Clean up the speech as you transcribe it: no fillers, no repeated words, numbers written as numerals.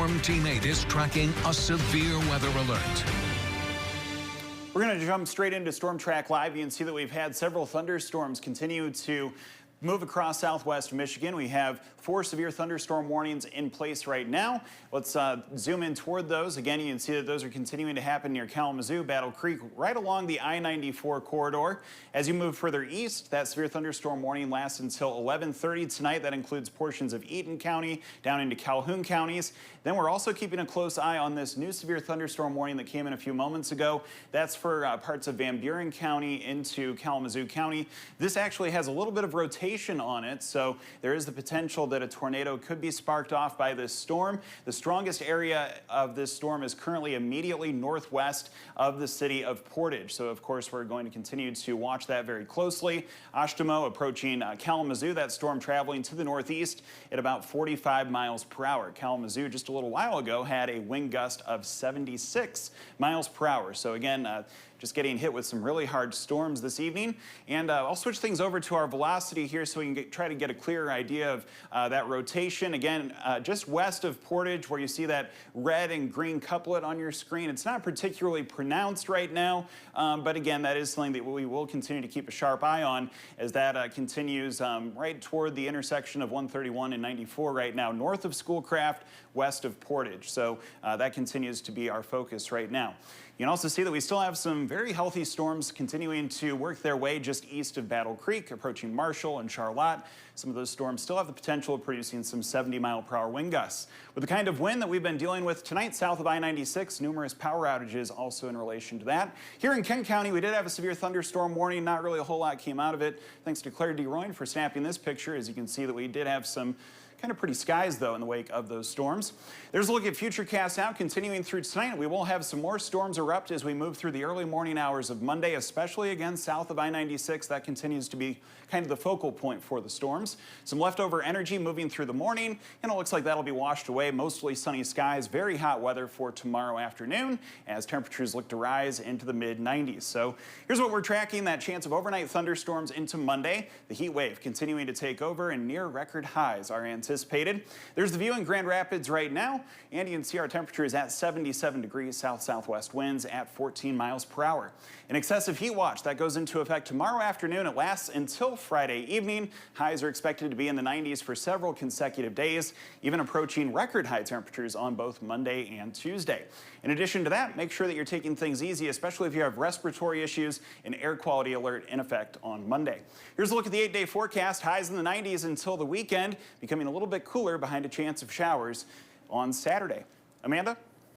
Storm Team 8 is tracking a severe weather alert. We're going to jump straight into Storm Track Live. You can see that we've had several thunderstorms continue to move across southwest Michigan. We have 4 severe thunderstorm warnings in place right now. Let's zoom in toward those. Again, you can see that those are continuing to happen near Kalamazoo, Battle Creek, right along the I-94 corridor. As you move further east, that severe thunderstorm warning lasts until 11:30 tonight. That includes portions of Eaton County down into Calhoun counties. Then we're also keeping a close eye on this new severe thunderstorm warning that came in a few moments ago. That's for parts of Van Buren County into Kalamazoo County. This actually has a little bit of rotation on it, so there is the potential that a tornado could be sparked off by this storm. The strongest area of this storm is currently immediately northwest of the city of Portage. So of course we're going to continue to watch that very closely. Ashtamo approaching Kalamazoo, that storm traveling to the northeast at about 45 miles per hour. Kalamazoo just a little while ago had a wind gust of 76 miles per hour. So again, just getting hit with some really hard storms this evening. And I'll switch things over to our velocity here so we can try to get a clearer idea of that rotation. Again, just west of Portage, where you see that red and green couplet on your screen. It's not particularly pronounced right now, but again, that is something that we will continue to keep a sharp eye on as that continues right toward the intersection of 131 and 94 right now, north of Schoolcraft, west of Portage. So that continues to be our focus right now. You can also see that we still have some very healthy storms continuing to work their way just east of Battle Creek, approaching Marshall and Charlotte. Some of those storms still have the potential of producing some 70-mile-per-hour wind gusts. With the kind of wind that we've been dealing with tonight south of I-96, numerous power outages also in relation to that. Here in Kent County, we did have a severe thunderstorm warning. Not really a whole lot came out of it. Thanks to Claire DeRoyne for snapping this picture. As you can see that we did have some kind of pretty skies, though, in the wake of those storms. There's a look at futurecasts out continuing through tonight. We will have some more storms erupt as we move through the early morning hours of Monday, especially again south of I-96. That continues to be kind of the focal point for the storms. Some leftover energy moving through the morning, and it looks like that'll be washed away. Mostly sunny skies, very hot weather for tomorrow afternoon as temperatures look to rise into the mid-90s. So here's what we're tracking, that chance of overnight thunderstorms into Monday. The heat wave continuing to take over and near record highs are anticipated. There's the view in Grand Rapids right now, and you can see our temperature is at 77 degrees, south-southwest winds at 14 miles per hour. An excessive heat watch that goes into effect tomorrow afternoon. It lasts until Friday evening. Highs are expected to be in the 90s for several consecutive days, even approaching record high temperatures on both Monday and Tuesday. In addition to that, make sure that you're taking things easy, especially if you have respiratory issues. An air quality alert in effect on Monday. Here's a look at the 8-day forecast. Highs in the 90s until the weekend, becoming a little bit cooler behind a chance of showers on Saturday. Amanda?